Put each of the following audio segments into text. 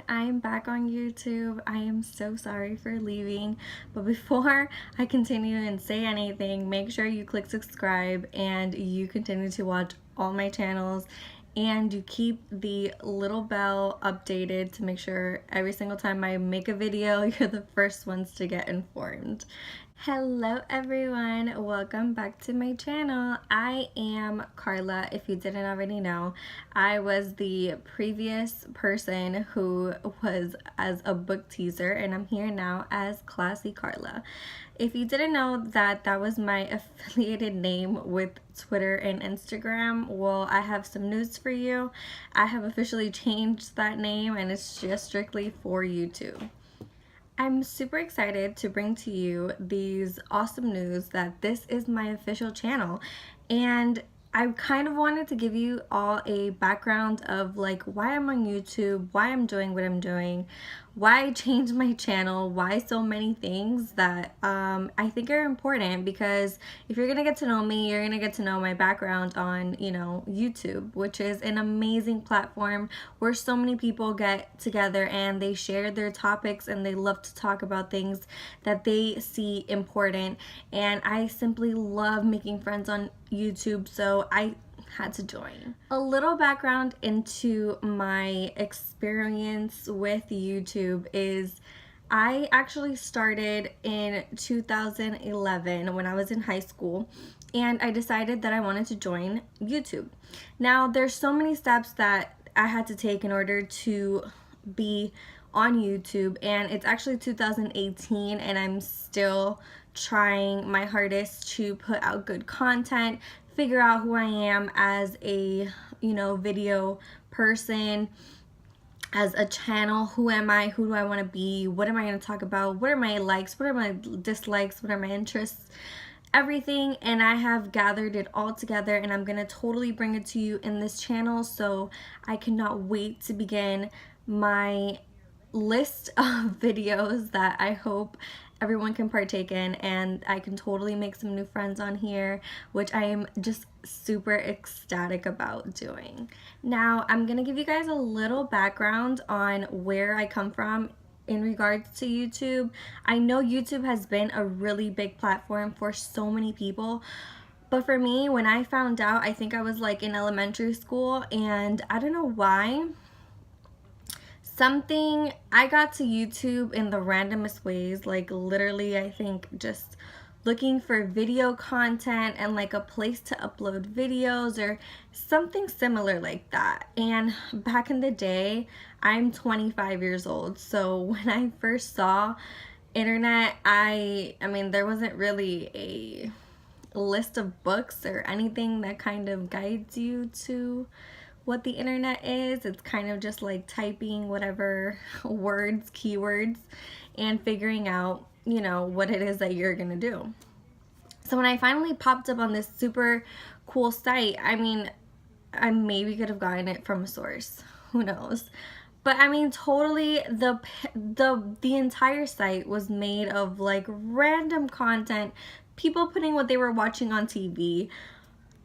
everyone, I am back on YouTube. I am so sorry for leaving, but before I continue and say anything, make sure you click subscribe and you continue to watch all my channels and you keep the little bell updated to make sure every single time I make a video, you're the first ones to get informed. Hello everyone, welcome back to my channel. I am Carla, if you didn't already know. I was the previous person who was as a book teaser, and I'm here now as Classy Carla. If you didn't know that was my affiliated name with Twitter and Instagram, well, I have some news for you. I have officially changed that name and it's just strictly for YouTube. I'm super excited to bring to you these awesome news that this is my official channel, and I kind of wanted to give you all a background of like why I'm on YouTube, why I'm doing what I'm doing, why I changed my channel, why so many things that I think are important, because if you're gonna get to know me, you're gonna get to know my background on, YouTube, which is an amazing platform where so many people get together and they share their topics and they love to talk about things that they see important, and I simply love making friends on YouTube, so I had to join. A little background into my experience with YouTube is I actually started in 2011 when I was in high school, and I decided that I wanted to join YouTube. Now there's so many steps that I had to take in order to be on YouTube, and it's actually 2018 and I'm still trying my hardest to put out good content, figure out who I am as a video person, as a channel. Who am I? Who do I want to be? What am I going to talk about? What are my likes? What are my dislikes? What are my interests? Everything, and I have gathered it all together and I'm gonna totally bring it to you in this channel, so I cannot wait to begin my list of videos that I hope everyone can partake in, and I can totally make some new friends on here, which I am just super ecstatic about doing. Now I'm gonna give you guys a little background on where I come from in regards to YouTube. I know YouTube has been a really big platform for so many people, but for me, when I found out, I think I was like in elementary school, and I don't know why, I got to YouTube in the randomest ways, like literally I think just looking for video content and like a place to upload videos or something similar like that. And back in the day, I'm 25 years old, so when I first saw internet, I mean there wasn't really a list of books or anything that kind of guides you to what the internet is. It's kind of just like typing whatever words, keywords, and figuring out, what it is that you're gonna do. So when I finally popped up on this super cool site, I mean, I maybe could have gotten it from a source, who knows. But I mean, totally, the entire site was made of like random content, people putting what they were watching on TV.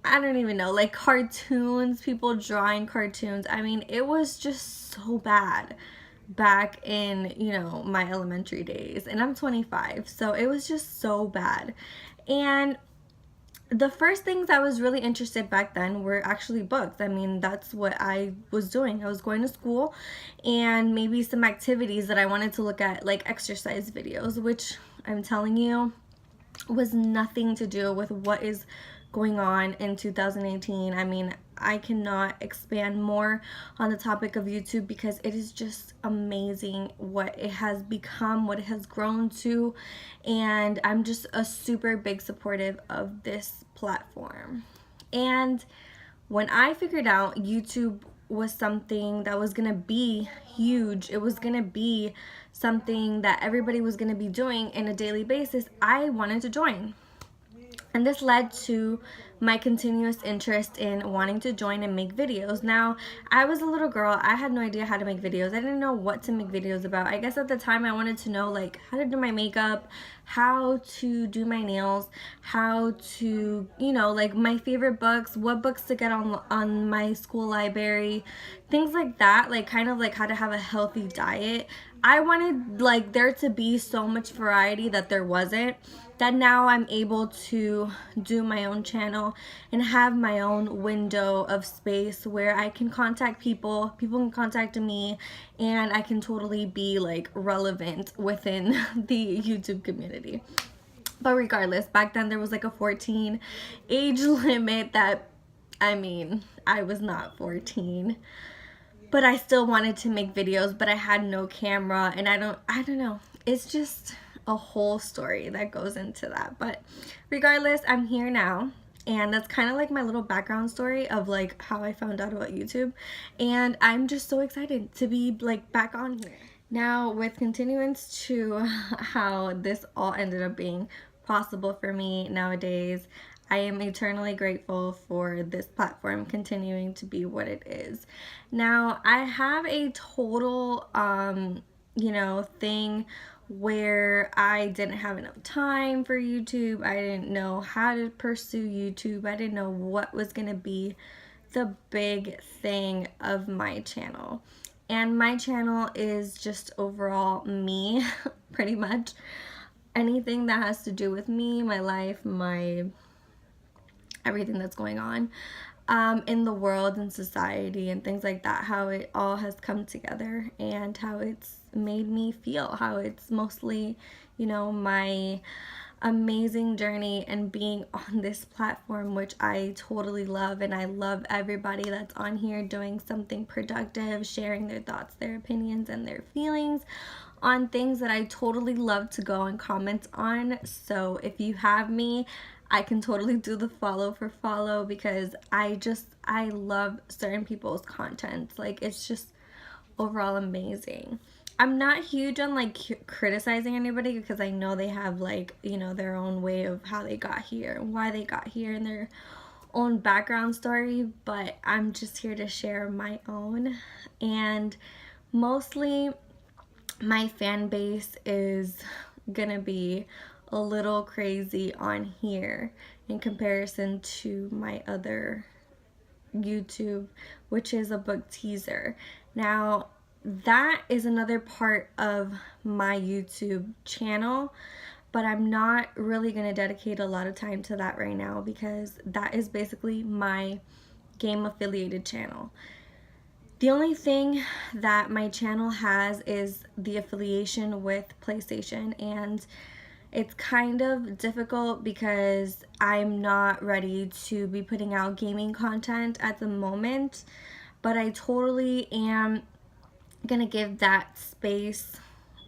I don't even know, like cartoons, people drawing cartoons. I mean, it was just so bad back in, my elementary days. And I'm 25, so it was just so bad. And the first things I was really interested back then were actually books. I mean, that's what I was doing. I was going to school, and maybe some activities that I wanted to look at, like exercise videos, which I'm telling you was nothing to do with what is going on in 2018. I mean, I cannot expand more on the topic of YouTube because it is just amazing what it has become, what it has grown to, and I'm just a super big supportive of this platform. And when I figured out YouTube was something that was gonna be huge, it was gonna be something that everybody was gonna be doing in a daily basis, I wanted to join. And this led to my continuous interest in wanting to join and make videos. Now, I was a little girl. I had no idea how to make videos. I didn't know what to make videos about. I guess at the time I wanted to know like how to do my makeup, how to do my nails, how to, you know, like my favorite books, what books to get on my school library, things like that, like kind of like how to have a healthy diet. I wanted like there to be so much variety that there wasn't, that now I'm able to do my own channel and have my own window of space where I can contact people can contact me, and I can totally be like relevant within the YouTube community. But regardless, back then there was like a 14 age limit that, I mean, I was not 14. But I still wanted to make videos, but I had no camera, and I don't know. It's just a whole story that goes into that. But regardless, I'm here now, and that's kind of like my little background story of like how I found out about YouTube, and I'm just so excited to be like back on here. Now, with continuance to how this all ended up being possible for me nowadays, I am eternally grateful for this platform continuing to be what it is. Now, I have a total, you know, thing where I didn't have enough time for YouTube. I didn't know how to pursue YouTube. I didn't know what was going to be the big thing of my channel. And my channel is just overall me, pretty much. Anything that has to do with me, my life, my everything that's going on in the world and society and things like that, how it all has come together and how it's made me feel, how it's mostly, you know, my amazing journey and being on this platform, which I totally love. And I love everybody that's on here doing something productive, sharing their thoughts, their opinions, and their feelings on things that I totally love to go and comment on. So if you have me, I can totally do the follow for follow, because I love certain people's content. Like, it's just overall amazing. I'm not huge on like criticizing anybody, because I know they have like, you know, their own way of how they got here and why they got here and their own background story, but I'm just here to share my own. And mostly my fan base is gonna be a little crazy on here in comparison to my other YouTube, which is a book teaser. Now, that is another part of my YouTube channel, but I'm not really going to dedicate a lot of time to that right now, because that is basically my game affiliated channel. The only thing that my channel has is the affiliation with PlayStation, and it's kind of difficult because I'm not ready to be putting out gaming content at the moment, but I totally am gonna give that space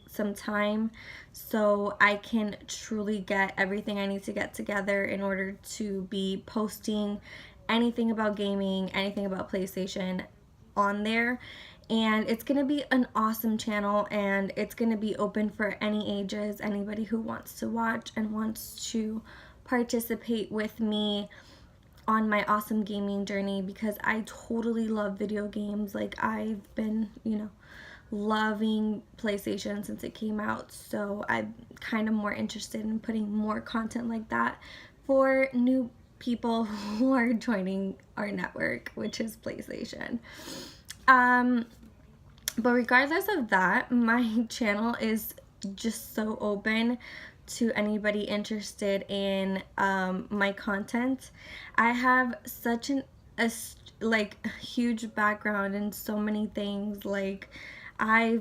some time so I can truly get everything I need to get together in order to be posting anything about gaming, anything about PlayStation on there. And it's gonna be an awesome channel, and it's gonna be open for any ages, anybody who wants to watch and wants to participate with me on my awesome gaming journey, because I totally love video games. Like, I've been, you know, loving PlayStation since it came out, so I'm kind of more interested in putting more content like that for new people who are joining our network, which is PlayStation. But regardless of that, my channel is just so open to anybody interested in my content. I have such a huge background in so many things. Like, I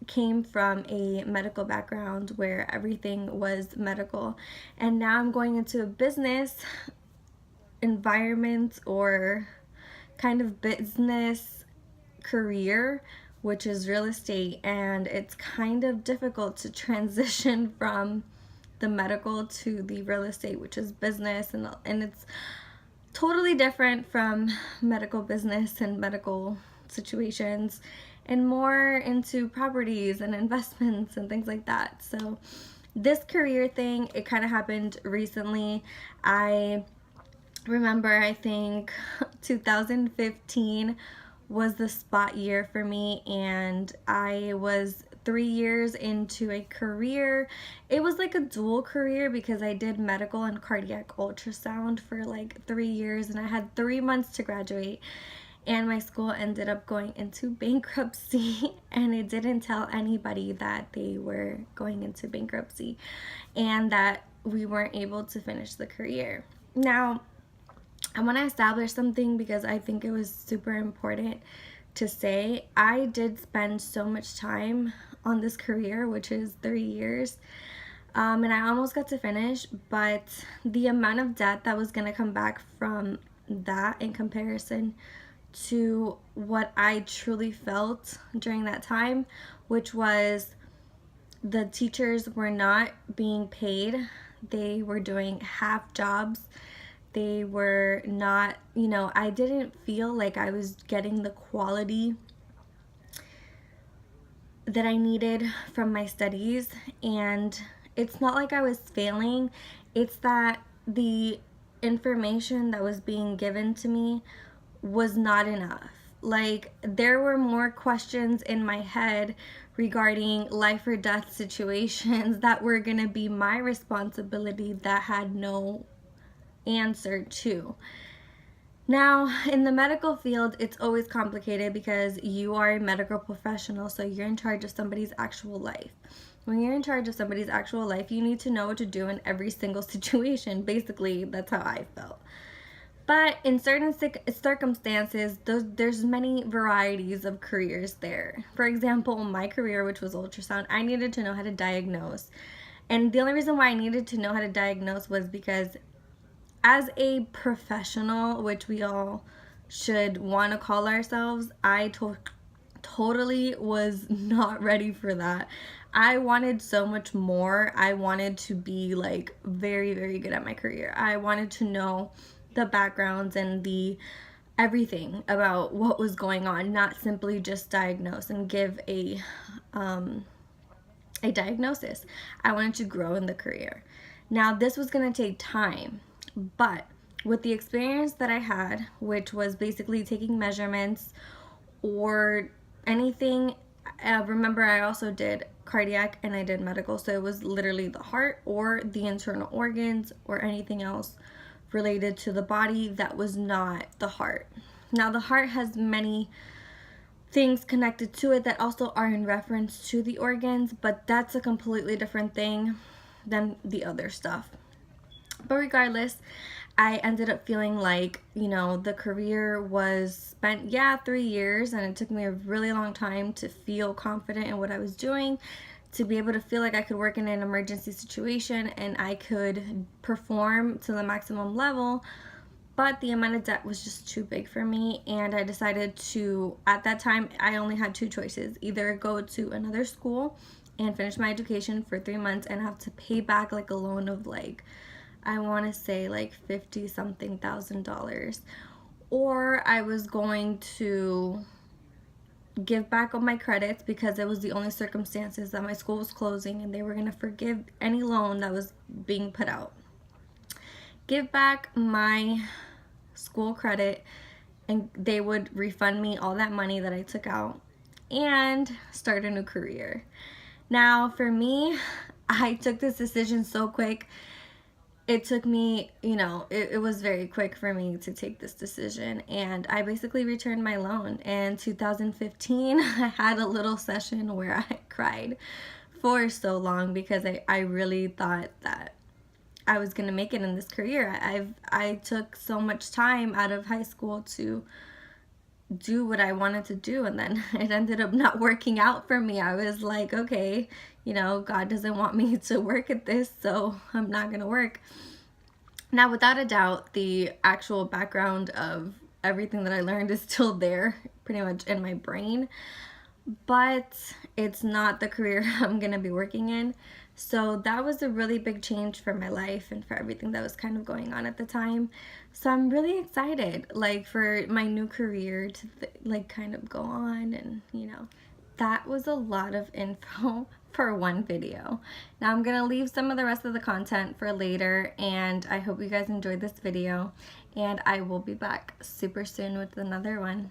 came from a medical background where everything was medical, and now I'm going into a business environment or kind of business career, which is real estate, and it's kind of difficult to transition from the medical to the real estate, which is business, and it's totally different from medical business and medical situations, and more into properties and investments and things like that. So this career thing, it kind of happened recently. I remember, I think 2015 was the spot year for me, and I was 3 years into a career. It was like a dual career because I did medical and cardiac ultrasound for like 3 years, and I had 3 months to graduate. And my school ended up going into bankruptcy, and it didn't tell anybody that they were going into bankruptcy and that we weren't able to finish the career. Now, I want to establish something because I think it was super important to say. I did spend so much time on this career, which is 3 years, and I almost got to finish, but the amount of debt that was going to come back from that in comparison to what I truly felt during that time, which was the teachers were not being paid. They were doing half jobs. They were not, I didn't feel like I was getting the quality that I needed from my studies. And it's not like I was failing, it's that the information that was being given to me was not enough. Like, there were more questions in my head regarding life or death situations that were going to be my responsibility that had no answer to. Now, in the medical field, it's always complicated because you are a medical professional, so you're in charge of somebody's actual life. When you're in charge of somebody's actual life, you need to know what to do in every single situation. Basically, that's how I felt. But in certain circumstances, there's many varieties of careers there. For example, my career, which was ultrasound, I needed to know how to diagnose. And the only reason why I needed to know how to diagnose was because as a professional, which we all should want to call ourselves, I totally was not ready for that. I wanted so much more. I wanted to be like very, very good at my career. I wanted to know the backgrounds and the everything about what was going on, not simply just diagnose and give a diagnosis. I wanted to grow in the career. Now, this was going to take time, but with the experience that I had, which was basically taking measurements or anything, remember I also did cardiac and I did medical, so it was literally the heart or the internal organs or anything else related to the body that was not the heart. Now, the heart has many things connected to it that also are in reference to the organs, but that's a completely different thing than the other stuff. But regardless, I ended up feeling like, the career was spent, 3 years, and it took me a really long time to feel confident in what I was doing, to be able to feel like I could work in an emergency situation and I could perform to the maximum level. But the amount of debt was just too big for me, and I decided to, at that time, I only had two choices: either go to another school and finish my education for 3 months and have to pay back like a loan of like, I want to say like $50 something thousand, or I was going to give back on my credits because it was the only circumstances that my school was closing and they were going to forgive any loan that was being put out. Give back my school credit and they would refund me all that money that I took out and start a new career. Now, for me, I took this decision so quick. It took me, it was very quick for me to take this decision, and I basically returned my loan. In 2015, I had a little session where I cried for so long because I really thought that I was going to make it in this career. I took so much time out of high school to do what I wanted to do, and then it ended up not working out for me. I was like, okay, God doesn't want me to work at this, so I'm not gonna work. Now, without a doubt, the actual background of everything that I learned is still there, pretty much in my brain, but it's not the career I'm gonna be working in. So that was a really big change for my life and for everything that was kind of going on at the time. So I'm really excited, like, for my new career to kind of go on, and that was a lot of info for one video. Now I'm gonna leave some of the rest of the content for later, and I hope you guys enjoyed this video, and I will be back super soon with another one.